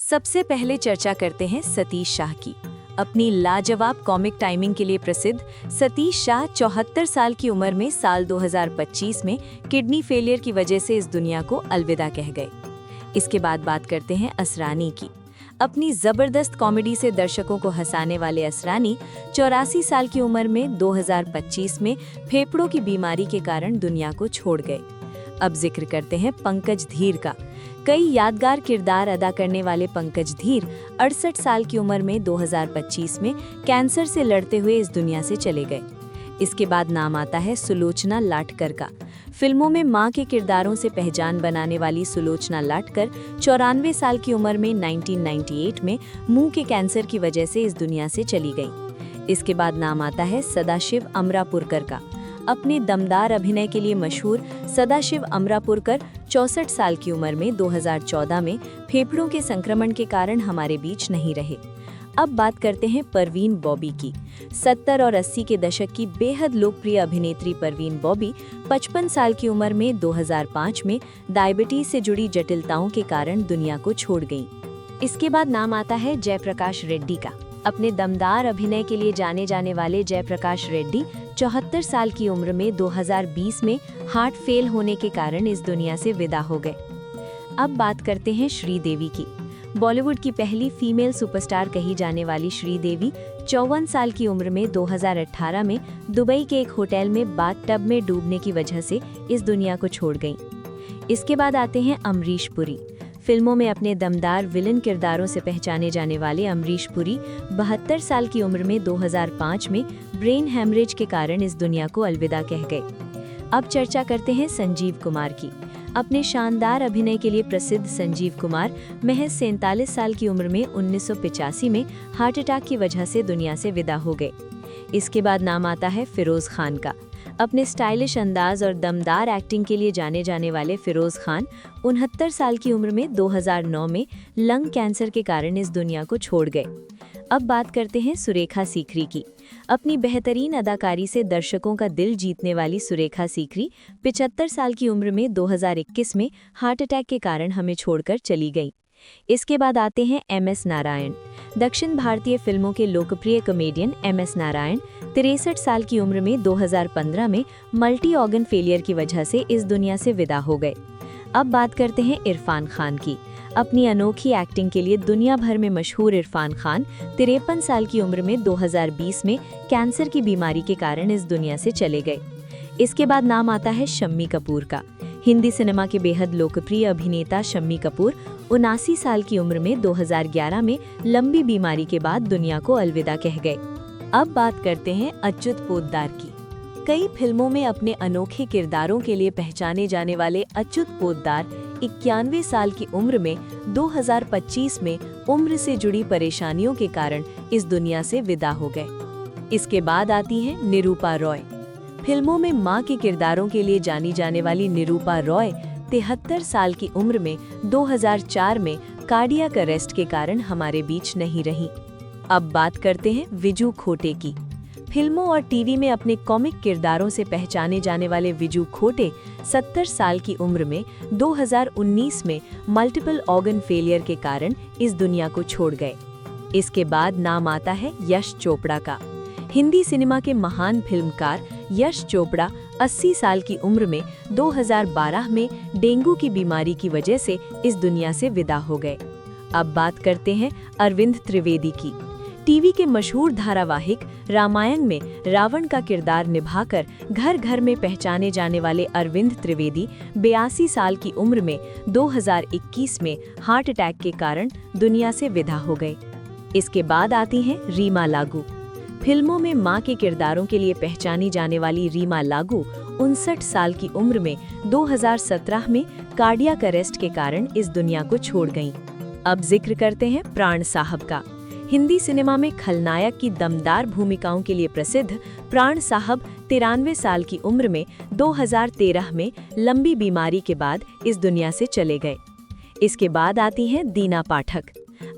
सबसे पहले चर्चा करते हैं सतीश शाह की। अपनी लाजवाब कॉमिक टाइमिंग के लिए प्रसिद्ध सतीश शाह 74 साल की उम्र में साल 2025 में किडनी फेलियर की वजह से इस दुनिया को अलविदा कह गए। इसके बाद बात करते हैं असरानी की। अपनी जबरदस्त कॉमेडी से दर्शकों को हंसाने वाले असरानी 84 साल की उम्र में 2025 में फेफड़ों की बीमारी के कारण दुनिया को छोड़ गए। अब जिक्र करते हैं पंकज धीर का। कई यादगार किरदार अदा करने वाले पंकज धीर 68 साल की उम्र में 2025 में कैंसर से लड़ते हुए इस दुनिया से चले गए। इसके बाद नाम आता है सुलोचना लाटकर का। फिल्मों में मां के किरदारों से पहचान बनाने वाली सुलोचना लाटकर 94 साल की उम्र में 1998 में मुंह के कैंसर की वजह से इस दुनिया से चली गई। इसके बाद नाम आता है सदाशिव अमरापुरकर का। अपने दमदार अभिनय के लिए मशहूर सदाशिव अमरापुरकर 64 साल की उम्र में 2014 में फेफड़ों के संक्रमण के कारण हमारे बीच नहीं रहे। अब बात करते हैं परवीन बॉबी की। 70 और 80 के दशक की बेहद लोकप्रिय अभिनेत्री परवीन बॉबी 55 साल की उम्र में 2005 में डायबिटीज से जुड़ी जटिलताओं के कारण दुनिया को छोड़ गईं। इसके बाद नाम आता है जयप्रकाश रेड्डी का। अपने दमदार अभिनय के लिए जाने जाने वाले जयप्रकाश रेड्डी 74 साल की उम्र में 2020 में हार्ट फेल होने के कारण इस दुनिया से विदा हो गए। अब बात करते हैं श्रीदेवी की। बॉलीवुड की पहली फीमेल सुपरस्टार कही जाने वाली श्रीदेवी 54 साल की उम्र में 2018 में दुबई के एक होटल में बाथटब में डूबने की वजह से इस दुनिया को छोड़ गईं। इसके बाद आते हैं अमरीश पुरी। फिल्मों में अपने दमदार विलन किरदारों से पहचाने जाने वाले अमरीश पुरी 72 साल की उम्र में 2005 में ब्रेन हैमरेज के कारण इस दुनिया को अलविदा कह गए। अब चर्चा करते हैं संजीव कुमार की। अपने शानदार अभिनय के लिए प्रसिद्ध संजीव कुमार महज 47 साल की उम्र में 1985 में हार्ट अटैक की वजह से दुनिया से विदा हो गए। इसके बाद नाम आता है फिरोज खान का। अपने स्टाइलिश अंदाज और दमदार एक्टिंग के लिए जाने जाने वाले फिरोज खान 69 साल की उम्र में 2009 में लंग कैंसर के कारण इस दुनिया को छोड़ गए। अब बात करते हैं सुरेखा सीकरी की। अपनी बेहतरीन अदाकारी से दर्शकों का दिल जीतने वाली सुरेखा सीकरी 75 साल की उम्र में 2021 में हार्ट अटैक के कारण हमें छोड़कर चली गई। इसके बाद आते हैं एम.एस. नारायण। दक्षिण भारतीय फिल्मों के लोकप्रिय कॉमेडियन एम.एस. नारायण 63 साल की उम्र में 2015 में मल्टी ऑर्गन फेलियर की वजह से इस दुनिया से विदा हो गए। अब बात करते हैं इरफान खान की। अपनी अनोखी एक्टिंग के लिए दुनिया भर में मशहूर इरफान खान 53 साल की उम्र में 2020 में कैंसर की बीमारी के कारण इस दुनिया से चले गए। इसके बाद नाम आता है शम्मी कपूर का। हिंदी सिनेमा के बेहद लोकप्रिय अभिनेता शम्मी कपूर 79 साल की उम्र में 2011 में लंबी बीमारी के बाद दुनिया को अलविदा कह गए। अब बात करते हैं अच्युत पोद्दार की। कई फिल्मों में अपने अनोखे किरदारों के लिए पहचाने जाने वाले अच्युत पोद्दार 91 साल की उम्र में 2025 में उम्र से जुड़ी परेशानियों के कारण इस दुनिया से विदा हो गए। इसके बाद आती हैं निरूपा रॉय। फिल्मों में मां के किरदारों के लिए जानी जाने वाली निरूपा रॉय 73 साल की उम्र में 2004 में कार्डियक अरेस्ट के कारण हमारे बीच नहीं रही। अब बात करते हैं विजू खोटे की। फिल्मों और टीवी में अपने कॉमिक किरदारों से पहचाने जाने वाले विजू खोटे 70 साल की उम्र में 2019 में मल्टीपल ऑर्गन फेलियर के कारण इस दुनिया को छोड़ गए। इसके बाद नाम आता है यश चोपड़ा का। हिंदी सिनेमा के महान फिल्मकार यश चोपड़ा 80 साल की उम्र में 2012 में डेंगू की बीमारी की वजह से इस दुनिया से विदा हो गए। अब बात करते हैं अरविंद त्रिवेदी की। टीवी के मशहूर धारावाहिक रामायण में रावण का किरदार निभाकर घर घर में पहचाने जाने वाले अरविंद त्रिवेदी 82 साल की उम्र में 2021 में हार्ट अटैक के कारण दुनिया से विदा हो गए। इसके बाद आती हैं रीमा लागू। फिल्मों में मां के किरदारों के लिए पहचानी जाने वाली रीमा लागू 59 साल की उम्र में 2017 में कार्डियक अरेस्ट के कारण इस दुनिया को छोड़ गईं। अब जिक्र करते हैं प्राण साहब का। हिंदी सिनेमा में खलनायक की दमदार भूमिकाओं के लिए प्रसिद्ध प्राण साहब 93 साल की उम्र में 2013 में लंबी बीमारी के बाद इस दुनिया से चले गए। इसके बाद आती हैं दीना पाठक।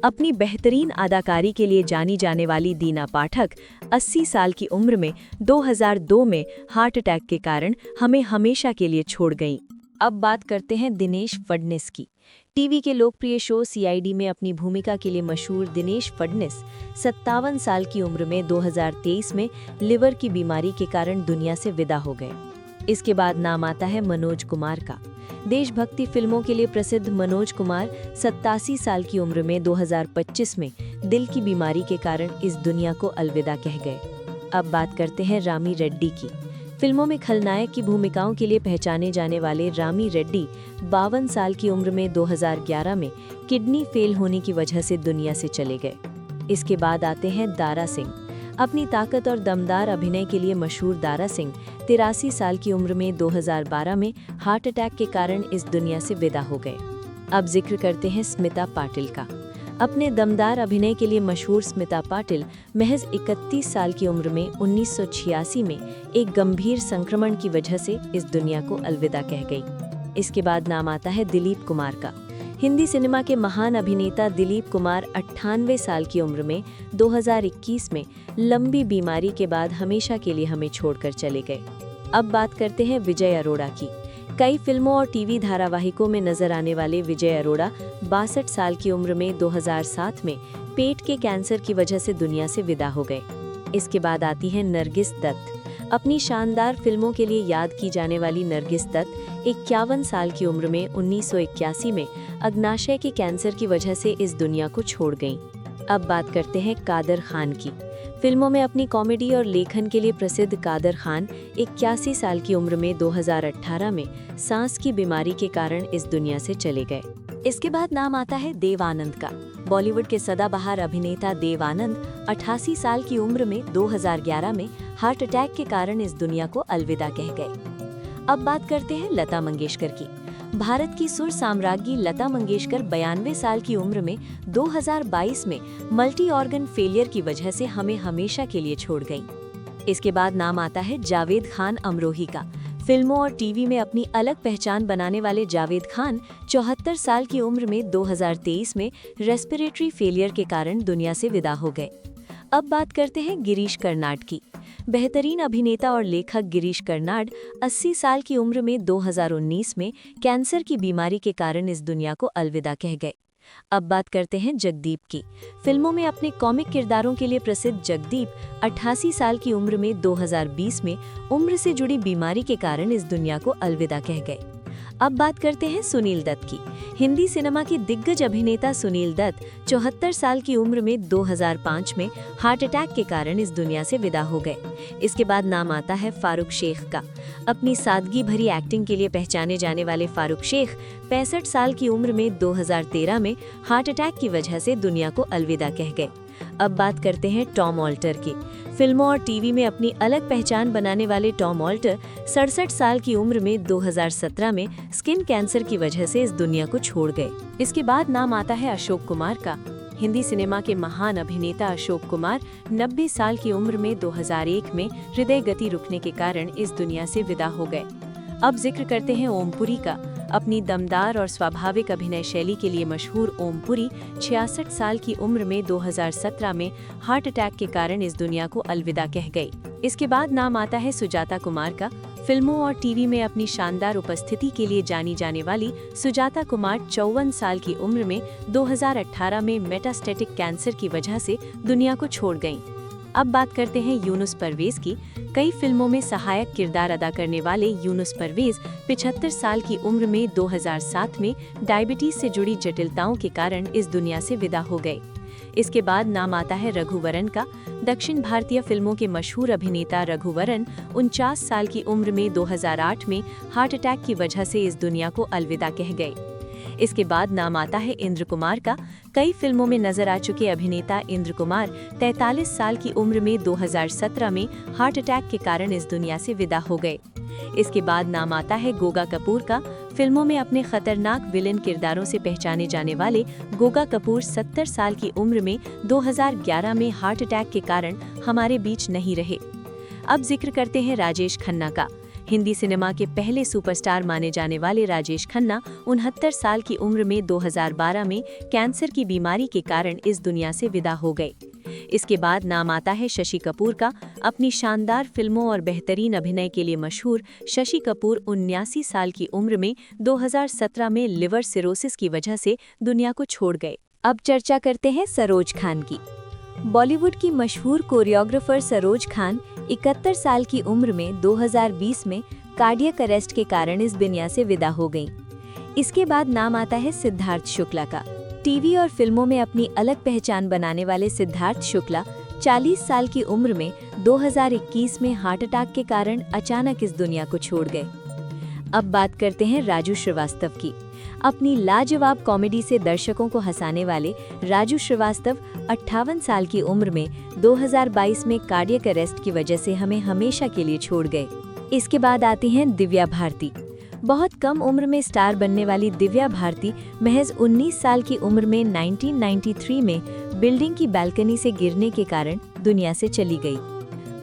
अपनी बेहतरीन अदाकारी के लिए जानी जाने वाली दीना पाठक 80 साल की उम्र में 2002 में हार्ट अटैक के कारण हमें हमेशा के लिए छोड़ गईं। अब बात करते हैं दिनेश फडणीस की। टीवी के लोकप्रिय शो सीआईडी में अपनी भूमिका के लिए मशहूर दिनेश फडणीस 57 साल की उम्र में 2023 में लिवर की बीमारी के कारण दुनिया से विदा हो गए। इसके बाद नाम आता है मनोज कुमार का। देशभक्ति फिल्मों के लिए प्रसिद्ध मनोज कुमार 87 साल की उम्र में 2025 में दिल की बीमारी के कारण इस दुनिया को अलविदा कह गए। अब बात करते हैं रामी रेड्डी की। फिल्मों में खलनायक की भूमिकाओं के लिए पहचाने जाने वाले रामी रेड्डी 52 साल की उम्र में 2011 में किडनी फेल होने की वजह से दुनिया से चले गए। इसके बाद आते हैं दारा सिंह। अपनी ताकत और दमदार अभिनय के लिए मशहूर दारा सिंह 83 साल की उम्र में 2012 में हार्ट अटैक के कारण इस दुनिया से विदा हो गए। अब जिक्र करते हैं स्मिता पाटिल का। अपने दमदार अभिनय के लिए मशहूर स्मिता पाटिल महज 31 साल की उम्र में 1986 में एक गंभीर संक्रमण की वजह से इस दुनिया को अलविदा कह गई। इसके बाद नाम आता है दिलीप कुमार का। हिंदी सिनेमा के महान अभिनेता दिलीप कुमार 98 साल की उम्र में 2021 में लंबी बीमारी के बाद हमेशा के लिए हमें छोड़कर चले गए। अब बात करते हैं विजय अरोड़ा की। कई फिल्मों और टीवी धारावाहिकों में नजर आने वाले विजय अरोड़ा 62 साल की उम्र में 2007 में पेट के कैंसर की वजह से दुनिया से विदा हो गए। इसके बाद आती है नरगिस दत्त। अपनी शानदार फिल्मों के लिए याद की जाने वाली नरगिस दत्त 51 साल की उम्र में 1981 में अग्नाशय के कैंसर की वजह से इस दुनिया को छोड़ गईं। अब बात करते हैं कादर खान की। फिल्मों में अपनी कॉमेडी और लेखन के लिए प्रसिद्ध कादर खान 81 साल की उम्र में 2018 में सांस की बीमारी के कारण इस दुनिया से चले गए। इसके बाद नाम आता है देव आनंद का। बॉलीवुड के सदाबहार अभिनेता देव आनंद 88 साल की उम्र में 2011 में हार्ट अटैक के कारण इस दुनिया को अलविदा कह गए। अब बात करते हैं लता मंगेशकर की। भारत की सुर साम्राज्ञी लता मंगेशकर 92 साल की उम्र में 2022 में मल्टी ऑर्गन फेलियर की वजह से हमें हमेशा के लिए छोड़ गईं। इसके बाद नाम आता है जावेद खान अमरोही का। फिल्मों और टीवी में अपनी अलग पहचान बनाने वाले जावेद खान 74 साल की उम्र में 2023 में रेस्पिरेटरी फेलियर के कारण दुनिया से विदा हो गए। अब बात करते हैं गिरीश कर्नाड की। बेहतरीन अभिनेता और लेखक गिरीश कर्नाड 80 साल की उम्र में 2019 में कैंसर की बीमारी के कारण इस दुनिया को अलविदा कह गए। अब बात करते हैं जगदीप की। फिल्मों में अपने कॉमिक किरदारों के लिए प्रसिद्ध जगदीप 88 साल की उम्र में 2020 में उम्र से जुड़ी बीमारी के कारण इस दुनिया को अलविदा कह गए। अब बात करते हैं सुनील दत्त की। हिंदी सिनेमा के दिग्गज अभिनेता सुनील दत्त 74 साल की उम्र में 2005 में हार्ट अटैक के कारण इस दुनिया से विदा हो गए। इसके बाद नाम आता है फारूक शेख का। अपनी सादगी भरी एक्टिंग के लिए पहचाने जाने वाले फारूक शेख 65 साल की उम्र में 2013 में हार्ट अटैक की वजह से दुनिया को अलविदा कह गए। अब बात करते हैं टॉम ऑल्टर की। फिल्मों और टीवी में अपनी अलग पहचान बनाने वाले टॉम ऑल्टर 67 साल की उम्र में 2017 में स्किन कैंसर की वजह से इस दुनिया को छोड़ गए। इसके बाद नाम आता है अशोक कुमार का। हिंदी सिनेमा के महान अभिनेता अशोक कुमार 90 साल की उम्र में 2001 में हृदय गति रुकने के कारण इस दुनिया से विदा हो गए। अब जिक्र करते हैं ओमपुरी का। अपनी दमदार और स्वाभाविक अभिनय शैली के लिए मशहूर ओमपुरी 66 साल की उम्र में 2017 में हार्ट अटैक के कारण इस दुनिया को अलविदा कह गई। इसके बाद नाम आता है सुजाता कुमार का। फिल्मों और टीवी में अपनी शानदार उपस्थिति के लिए जानी जाने वाली सुजाता कुमार 54 साल की उम्र में 2018 में मेटास्टेटिक कैंसर की वजह से दुनिया को छोड़ गईं। अब बात करते हैं यूनुस परवेज की। कई फिल्मों में सहायक किरदार अदा करने वाले यूनुस परवेज 75 साल की उम्र में 2007 में डायबिटीज से जुड़ी जटिलताओं के कारण इस दुनिया से विदा हो गए। इसके बाद नाम आता है रघुवरन का। दक्षिण भारतीय फिल्मों के मशहूर अभिनेता रघुवरन 49 साल की उम्र में 2008 में हार्ट अटैक की वजह से इस दुनिया को अलविदा कह गए। इसके बाद नाम आता है इंद्र कुमार का। कई फिल्मों में नजर आ चुके अभिनेता इंद्र कुमार 43 साल की उम्र में 2017 में हार्ट अटैक के कारण इस दुनिया से विदा हो गए। इसके बाद नाम आता है गोगा कपूर का। फिल्मों में अपने खतरनाक विलेन किरदारों से पहचाने जाने वाले गोगा कपूर 70 साल की उम्र में 2011 में हार्ट अटैक के कारण हमारे बीच नहीं रहे। अब जिक्र करते हैं राजेश खन्ना का। हिंदी सिनेमा के पहले सुपरस्टार माने जाने वाले राजेश खन्ना 69 साल की उम्र में 2012 में कैंसर की बीमारी के कारण इस दुनिया से विदा हो गए। इसके बाद नाम आता है शशि कपूर का। अपनी शानदार फिल्मों और बेहतरीन अभिनय के लिए मशहूर शशि कपूर 79 साल की उम्र में 2017 में लिवर सिरोसिस की वजह से दुनिया को छोड़ गए। अब चर्चा करते हैं सरोज खान की। बॉलीवुड की मशहूर कोरियोग्राफर सरोज खान 71 साल की उम्र में 2020 में कार्डियक अरेस्ट के कारण इस दुनिया से विदा हो गईं। इसके बाद नाम आता है सिद्धार्थ शुक्ला का। टीवी और फिल्मों में अपनी अलग पहचान बनाने वाले सिद्धार्थ शुक्ला 40 साल की उम्र में 2021 में हार्ट अटैक के कारण अचानक इस दुनिया को छोड़ गए। अब बात करते हैं राजू श्रीवास्तव की। अपनी लाजवाब कॉमेडी से दर्शकों को हंसाने वाले राजू श्रीवास्तव 58 साल की उम्र में 2022 में कार्डियक अरेस्ट की वजह से हमें हमेशा के लिए छोड़ गए। इसके बाद आती हैं दिव्या भारती। बहुत कम उम्र में स्टार बनने वाली दिव्या भारती महज 19 साल की उम्र में 1993 में बिल्डिंग की बालकनी से गिरने के कारण दुनिया से चली गई।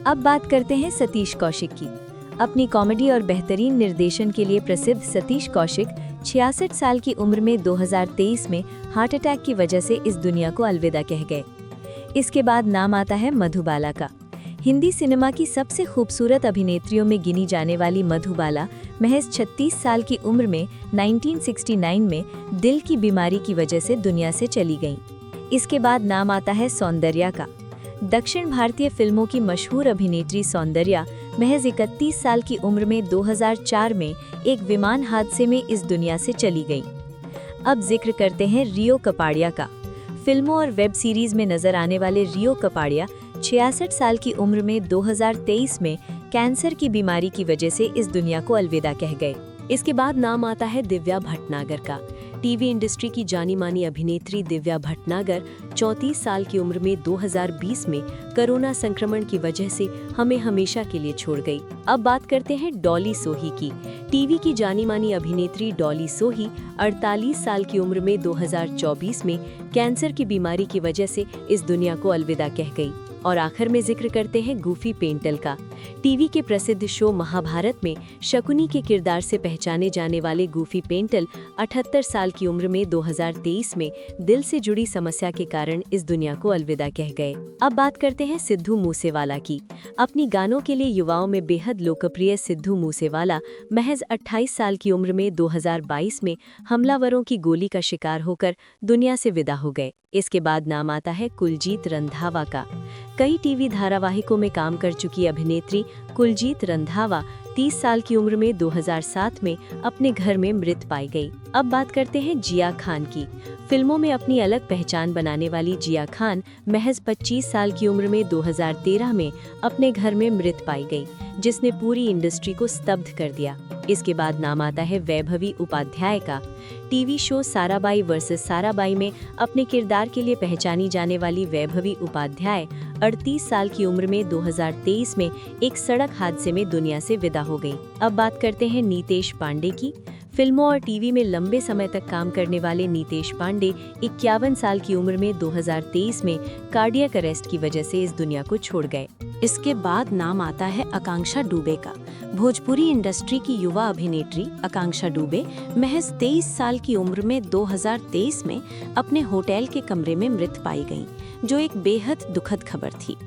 अब बात करते हैं सतीश कौशिक की। अपनी कॉमेडी और बेहतरीन निर्देशन के लिए प्रसिद्ध सतीश कौशिक 66 साल की उम्र में 2023 में हार्ट अटैक की वजह से इस दुनिया को अलविदा कह गए। इसके बाद नाम आता है मधुबाला का। हिंदी सिनेमा की सबसे खूबसूरत अभिनेत्रियों में गिनी जाने वाली मधुबाला महज 36 साल की उम्र में 1969 में दिल की बीमारी की वजह से दुनिया से चली गईं। इसके बाद नाम आता है सौंदर्या का। दक्षिण भारतीय फिल्मों की मशहूर अभिनेत्री सौंदर्या महज 31 साल की उम्र में 2004 में एक विमान हादसे में इस दुनिया से चली गई। अब जिक्र करते हैं रियो कपाड़िया का। फिल्मों और वेब सीरीज में नजर आने वाले रियो कपाड़िया 66 साल की उम्र में 2023 में कैंसर की बीमारी की वजह से इस दुनिया को अलविदा कह गए। इसके बाद नाम आता है दिव्या भटनागर का। टीवी इंडस्ट्री की जानी मानी अभिनेत्री दिव्या भटनागर 34 साल की उम्र में 2020 में कोरोना संक्रमण की वजह से हमें हमेशा के लिए छोड़ गई। अब बात करते हैं डॉली सोही की। टीवी की जानी मानी अभिनेत्री डॉली सोही 48 साल की उम्र में 2024 में कैंसर की बीमारी की वजह से इस दुनिया को अलविदा कह गई। और आखिर में जिक्र करते हैं गूफी पेंटल का। टीवी के प्रसिद्ध शो महाभारत में शकुनी के किरदार से पहचाने जाने वाले गूफी पेंटल 78 साल की उम्र में 2023 में दिल से जुड़ी समस्या के कारण इस दुनिया को अलविदा कह गए। अब बात करते हैं सिद्धू मूसेवाला की। अपनी गानों के लिए युवाओं में बेहद लोकप्रिय सिद्धू मूसेवाला महज 28 साल की उम्र में 2022 में हमलावरों की गोली का शिकार होकर दुनिया से विदा हो गए। इसके बाद नाम आता है कुलजीत रंधावा का। कई टीवी धारावाहिकों में काम कर चुकी अभिनेत्री कुलजीत रंधावा 30 साल की उम्र में 2007 में अपने घर में मृत पाई गई। अब बात करते हैं जिया खान की। फिल्मों में अपनी अलग पहचान बनाने वाली जिया खान महज 25 साल की उम्र में 2013 में अपने घर में मृत पाई गई, जिसने पूरी इंडस्ट्री को स्तब्ध कर दिया। इसके बाद नाम आता है वैभवी उपाध्याय का। TV show Sarabhai versus Sarabhai में अपने किरदार के लिए पहचानी जाने वाली वैभवी उपाध्याय 38 साल की उम्र में 2023 में एक सड़क हादसे में दुनिया से विदा हो गई। अब बात करते हैं नीतेश पांडे की। फिल्मों और टीवी में लंबे समय तक काम करने वाले नीतेश पांडे 51 साल की उम्र में 2023 में कार्डियक अरेस्ट की वजह से इस दुनिया को छोड़ गए। इसके बाद नाम आता है आकांक्षा दुबे का। भोजपुरी इंडस्ट्री की युवा अभिनेत्री आकांक्षा दुबे महज 23 साल की उम्र में 2023 में अपने होटल के कमरे में मृत पाई गईं, जो एक बेहद दुखद खबर थी।